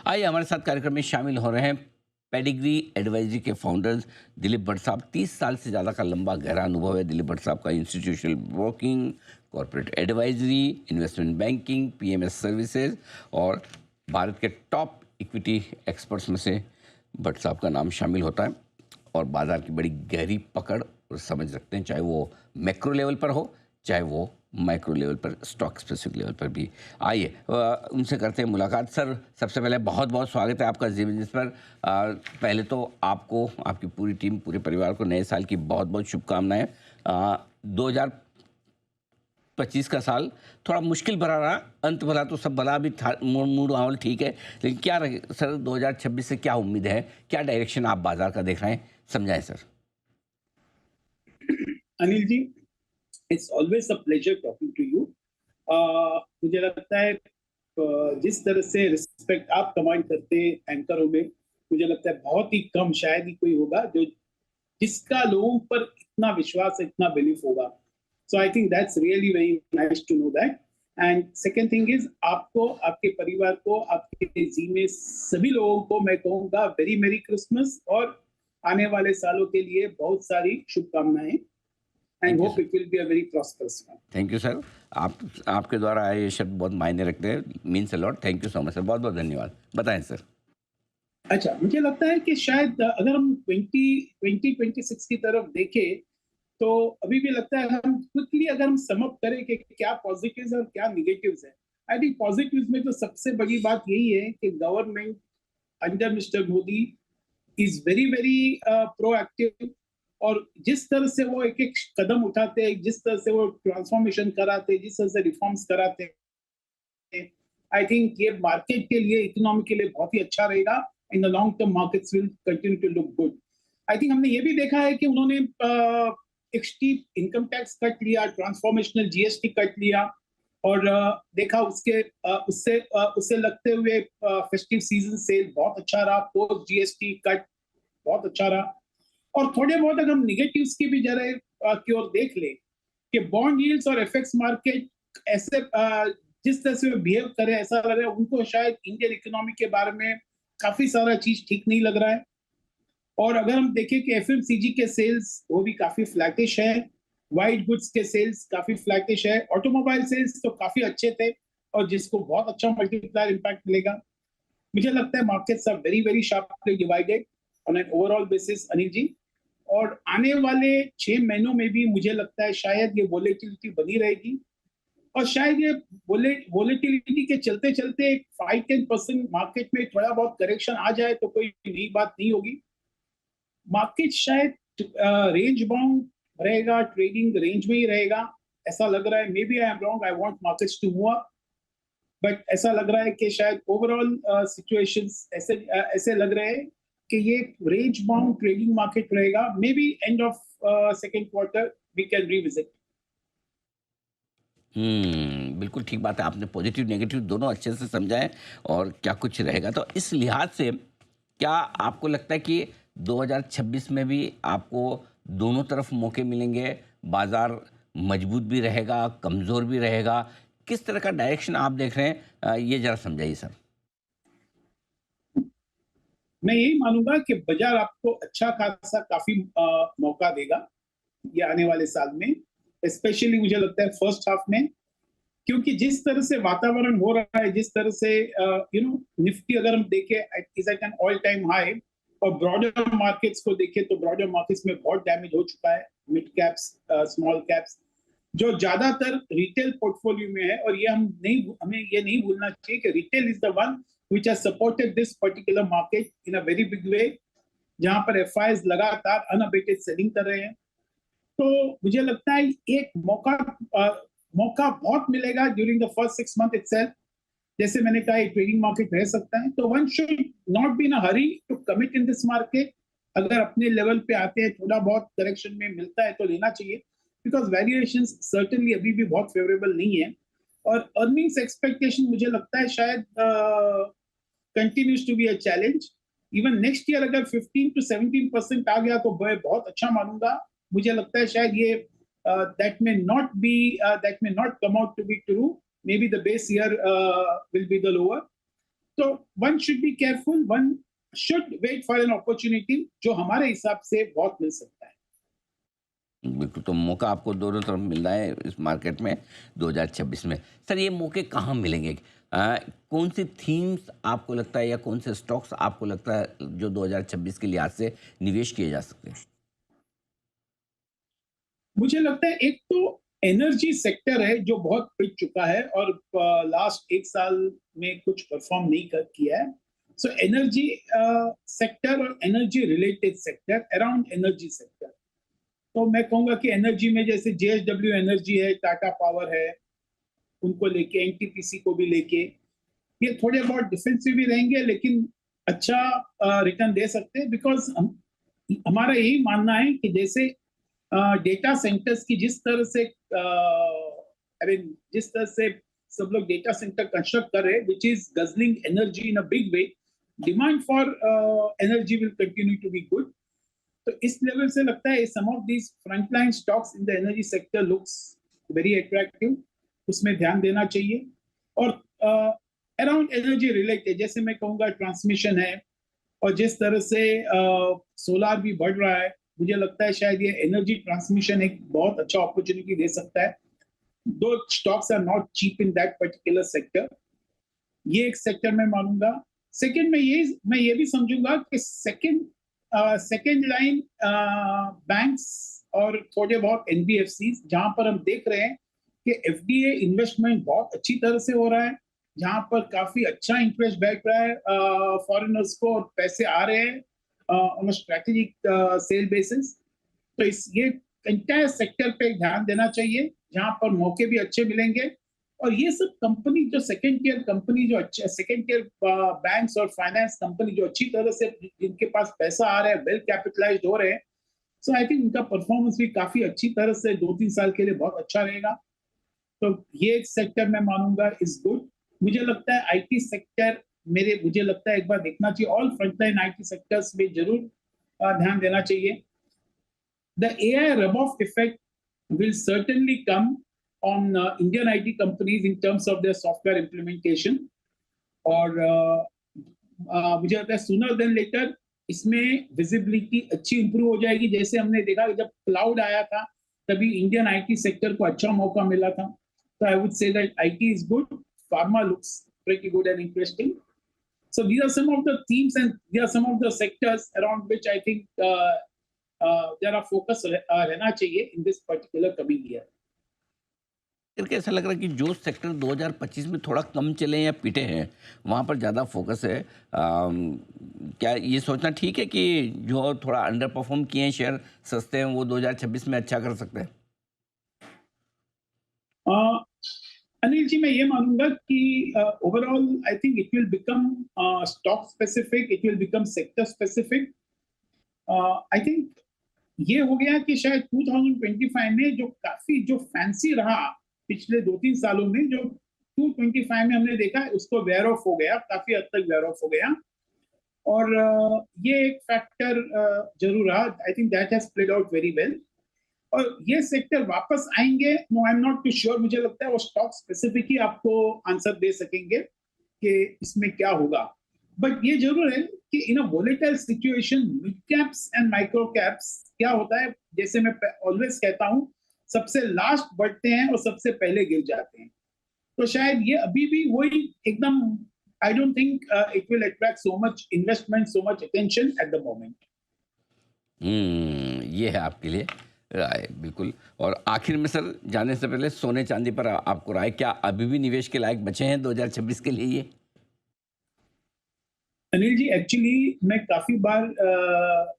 आइए हमारे साथ कार्यक्रम में शामिल हो रहे हैं पेडिग्री एडवाइजरी के फाउंडर्स दिलीप भट्ट साहब। 30 साल से ज़्यादा का लंबा गहरा अनुभव है दिलीप भट्ट साहब का institutional broking, corporate advisory, investment banking, PMS services और भारत के टॉप इक्विटी एक्सपर्ट्स में से भट्ट साहब का नाम शामिल होता है। और बाजार की बड़ी गहरी पकड़ और समझ रखते हैं, चाहे वो मैक्रो लेवल पर हो, चाहे वो माइक्रो लेवल पर, स्टॉक स्पेसिफिक लेवल पर भी। आइए उनसे करते हैं मुलाकात। सर, सबसे पहले बहुत बहुत स्वागत है आपका जी बिजनेस पर। पहले तो आपको, आपकी पूरी टीम, पूरे परिवार को नए साल की बहुत बहुत शुभकामनाएं। 2025 का साल थोड़ा मुश्किल भरा रहा, अंत भला तो सब भला भी था, मूड माहौल ठीक है, लेकिन क्या रहे सर 2026 से क्या उम्मीद है, क्या डायरेक्शन आप बाजार का देख रहे हैं, समझाएं sir. Anil ji, it's always a pleasure talking to you. मुझे लगता है जिस तरह से रिस्पेक्ट आप कमांड करते हैं एंकरों में, मुझे लगता है बहुत ही कम, शायद ही कोई होगा जो जिसका लोगों पर इतना विश्वास है, इतना बिलीफ होगा। So I think that's really very nice to know that. And second thing is, आपको, आपके परिवार को, आपके जी में सभी लोगों को मैं कहूँगा वेरी मेरी क्रिसमस, और आने वाले सालों के लिए बहुत सारी शुभकामनाएं। And thank you hope sir. It will be a very prosperous one. Thank you sir. आप, आपके द्वारा आए ये शब्द बहुत मायने रखते हैं, means a lot. Thank you so much sir, बहुत बहुत धन्यवाद। बताएं सर। अच्छा, मुझे लगता है कि शायद अगर हम 2026 की तरफ देखें, तो अभी भी लगता है हम क्विकली अगर हम सम अप करें कि क्या पॉजिटिव्स और क्या निगेटिव्स है। आई थिंक पॉजिटिव्स में तो सबसे बड़ी बात यही है कि government under mister Modi is very very proactive. और जिस तरह से वो एक एक कदम उठाते हैं, जिस तरह से वो ट्रांसफॉर्मेशन कराते हैं, जिस तरह से रिफॉर्म्स कराते हैं, आई थिंक ये मार्केट के लिए, इकोनॉमी के लिए बहुत ही अच्छा रहेगा। In the long term markets will continue to look good. I think हमने ये भी देखा है कि उन्होंने एक स्टीप इनकम टैक्स कट लिया, ट्रांसफॉर्मेशनल जीएसटी कट लिया, और देखा उसके उससे लगते हुए फेस्टिव सीजन सेल बहुत अच्छा रहा, पोस्ट जीएसटी कट बहुत अच्छा रहा। और थोड़े बहुत अगर हम निगेटिव्स की भी जरा की ओर देख ले, कि बॉन्ड यील्ड्स और एफएक्स मार्केट ऐसे जिस तरह से बिहेव करे, ऐसा लग रहा है उनको शायद इंडियन इकोनॉमी के बारे में काफी सारा चीज ठीक नहीं लग रहा है। और अगर हम देखें कि एफएमसीजी के सेल्स वो भी काफी फ्लैटिश है, वाइट गुड्स के सेल्स काफी फ्लैटिश है, ऑटोमोबाइल सेल्स तो काफी अच्छे थे, और जिसको बहुत अच्छा मल्टीप्लायर इंपैक्ट मिलेगा। मुझे लगता है markets are very very sharply divided on an overall basis, Anil ji. और आने वाले 6 महीनों में भी मुझे लगता है शायद ये वोलेटिलिटी बनी रहेगी, और शायद ये वोलेटिलिटी के चलते चलते 5-10% मार्केट में थोड़ा बहुत करेक्शन आ जाए तो कोई नई बात नहीं होगी। मार्केट शायद रेंज बाउंड रहेगा, ट्रेडिंग रेंज में ही रहेगा, ऐसा लग रहा है। Maybe I am wrong, I want markets to move up, but ऐसा लग रहा है कि शायद ओवरऑल सिचुएशंस ऐसे लग रहे हैं कि ये रेंज बाउंड ट्रेडिंग मार्केट रहेगा। Maybe end of second quarter we can revisit. बिल्कुल ठीक बात है, आपने पॉजिटिव नेगेटिव दोनों अच्छे से समझा है और क्या कुछ रहेगा। तो इस लिहाज से क्या आपको लगता है कि 2026 में भी आपको दोनों तरफ मौके मिलेंगे, बाजार मजबूत भी रहेगा, कमज़ोर भी रहेगा? किस तरह का डायरेक्शन आप देख रहे हैं, ये ज़रा समझाइए सर। मैं यही मानूंगा कि बाजार आपको अच्छा खासा काफी मौका देगा ये आने वाले साल में, स्पेशली मुझे लगता है फर्स्ट हाफ में। क्योंकि जिस तरह से वातावरण हो रहा है, जिस तरह से निफ्टी अगर हम देखें is at an all time high, और ब्रॉडर मार्केट्स को देखें तो ब्रॉडर मार्केट्स में बहुत डैमेज हो चुका है, मिड कैप्स, स्मॉल कैप्स, जो ज्यादातर रिटेल पोर्टफोलियो में है। और ये हमें ये नहीं भूलना चाहिए कि retail is the one which has supported this particular market in a very big way, जहां पर एफआईज लगातार अनअबेटेड सेलिंग कर रहे हैं। तो मुझे लगता है एक मौका बहुत मिलेगा during the first 6 month itself. जैसे मैंने कहा, ट्रेडिंग मार्केट रह सकता है, तो one should not be in a hurry to commit in this market. अगर अपने लेवल पे आते हैं, थोड़ा बहुत करेक्शन में मिलता है तो लेना चाहिए, बिकॉज वैल्यूएशंस सर्टेनली अभी भी बहुत फेवरेबल नहीं है। और अर्निंग्स एक्सपेक्टेशन मुझे लगता है शायद continues to be a challenge. Even next year अगर 15 to 17% आ गया तो मैं बहुत अच्छा मानूंगा। मुझे लगता है शायद ये that may not come out to be true. Maybe the base year will be the lower. तो one should be careful, one should wait for an opportunity जो हमारे हिसाब से बहुत मिल सकता है। बिल्कुल, तो मौका आपको दोनों तरफ मिल रहा है इस मार्केट में 2026 में। सर ये मौके कहाँ मिलेंगे? कौन सी थीम्स आपको लगता है या कौन से स्टॉक्स आपको लगता है जो 2026 के लिहाज से निवेश किए जा सकते हैं? मुझे लगता है एक तो एनर्जी सेक्टर है जो बहुत पिट चुका है और लास्ट एक साल में कुछ परफॉर्म नहीं कर किया है। सो एनर्जी सेक्टर और energy related sector, around energy sector, तो मैं कहूंगा कि एनर्जी में जैसे जेएसडब्ल्यू एनर्जी है, टाटा पावर है, उनको लेके एनटीपीसी को भी लेके ये थोड़े बहुत डिफेंसिव भी रहेंगे लेकिन अच्छा रिटर्न दे सकते हैं, बिकॉज हमारा यही मानना है कि जैसे डेटा सेंटर्स की जिस तरह से जिस तरह से सब लोग डेटा सेंटर कंस्ट्रक्ट कर रहे हैं, which is guzzling energy in a big way, demand for energy will continue to be good. तो इस लेवल से लगता है some of these frontline stocks in the energy sector looks very attractive, उसमें ध्यान देना चाहिए। और अराउंड एनर्जी रिलेटेड जैसे मैं कहूँगा ट्रांसमिशन है, और जिस तरह से सोलार भी बढ़ रहा है, मुझे लगता है शायद ये एनर्जी ट्रांसमिशन एक बहुत अच्छा अपॉर्चुनिटी दे सकता है। Though stocks are not cheap in that particular sector, ये एक सेक्टर में मानूंगा। सेकंड में ये भी समझूंगा कि सेकंड लाइन बैंक्स और थोड़े बहुत एनबीएफसी जहां पर हम देख रहे हैं कि एफडीए इन्वेस्टमेंट बहुत अच्छी तरह से हो रहा है, जहां पर काफी अच्छा इंटरेस्ट बैठ रहा है फॉरेनर्स को और पैसे आ रहे हैं ऑन स्ट्रेटेजिक सेल बेसिस। तो इस ये एंटायर सेक्टर पे ध्यान देना चाहिए जहां पर मौके भी अच्छे मिलेंगे। और ये सब कंपनी जो सेकंड टियर कंपनी जो अच्छे सेकंड टियर बैंक्स और फाइनेंस कंपनी जो अच्छी तरह से जिनके पास पैसा आ रहा है, वेल कैपिटलाइज्ड हो रहे हैं, सो आई थिंक उनका परफॉर्मेंस भी काफी अच्छी तरह से 2-3 साल के लिए बहुत अच्छा रहेगा। तो ये एक सेक्टर मैं मानूंगा इज गुड। मुझे लगता है आईटी सेक्टर मुझे लगता है एक बार देखना चाहिए, ऑल फ्रंटलाइन आईटी सेक्टर्स में जरूर ध्यान देना चाहिए। The AI rub-off effect will certainly come on Indian IT companies in terms of their software implementation. और मुझे लगता है सूनर देन लेटर इसमें विजिबिलिटी अच्छी इंप्रूव हो जाएगी। जैसे हमने देखा जब क्लाउड आया था तभी इंडियन आईटी सेक्टर को अच्छा मौका मिला था। तो I would say that IT is good, pharma looks pretty good and interesting. So these are some of the themes and these are some of the sectors around which I think जरा focus रहना चाहिए in this particular coming year. करके ऐसा लग रहा है कि जो सेक्टर 2025 में थोड़ा कम चले या पिटे हैं वहाँ पर ज़्यादा फोकस है। क्या ये सोचना ठीक है कि जो थोड़ा अंडर परफॉर्म किए हैं शेयर सस्ते हैं वो 2026 में अच्छा कर सकते हैं? अनिल जी, मैं ये मानूंगा कि overall I think it will become stock specific, it will become sector specific. I think ये हो गया कि शायद 2025 में जो काफी जो फैंसी रहा पिछले 2-3 सालों में, जो 225 में हमने देखा उसको वेयर ऑफ हो गया, काफी हद तक वेयर ऑफ हो गया। और ये एक फैक्टर जरूर रहा। I think that has played out very well. और ये सेक्टर वापस आएंगे, no I am not too sure. मुझे लगता है वो स्टॉक स्पेसिफिक ही आपको आंसर दे सकेंगे कि इसमें क्या होगा। बट ये जरूर है कि in a volatile situation mid caps and micro caps क्या होता है, जैसे मैं ऑलवेज कहता हूं, सबसे लास्ट बढ़ते हैं और सबसे पहले गिर जाते हैं। तो शायद ये अभी भी वही एकदम, I don't think it will attract so much investment, so much attention at the moment. ये है आपके लिए राय, बिल्कुल। और आखिर में सर जाने से पहले सोने चांदी पर आपको राय, क्या अभी भी निवेश के लायक बचे हैं 2026 के लिए ये? अनिल जी, एक्चुअली मैं काफी बार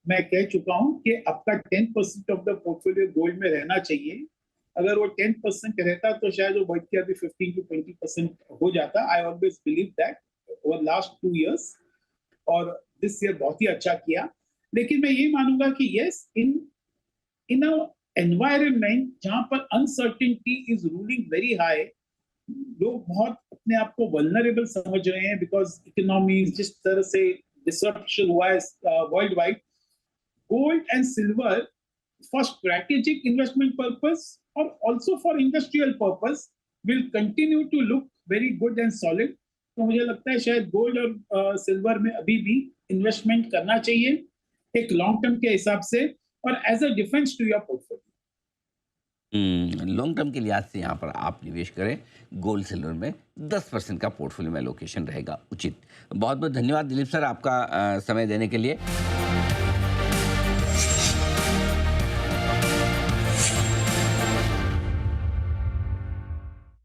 मैं कह चुका हूं कि आपका 10% ऑफ द पोर्टफोलियो गोल्ड में रहना चाहिए। अगर वो 10% रहता तो शायद वो बढ़ के अभी 15 to 20% हो जाता। I always believe that over last 2 years, और दिस ईयर बहुत ही अच्छा किया। लेकिन मैं ये मानूंगा कि यस, इन अ एनवायरनमेंट जहां पर uncertainty is ruling very high, लोग बहुत अपने आप को वल्नरेबल समझ रहे हैं, बिकॉज इकोनॉमी जिस तरह से डिसरप्शन हुआ है world wide, gold and silver for strategic investment purpose or also for industrial purpose will continue to look very good and solid. तो मुझे लगता है शायद गोल्ड और सिल्वर में अभी भी इन्वेस्टमेंट करना चाहिए एक लॉन्ग टर्म के हिसाब से और as a defence to your portfolio. Long term के लिहाज से यहाँ पर आप निवेश करें गोल्ड सिल्वर में 10% का पोर्टफोलियो में लोकेशन रहेगा उचित। बहुत बहुत धन्यवाद दिलीप सर आपका समय देने के लिए।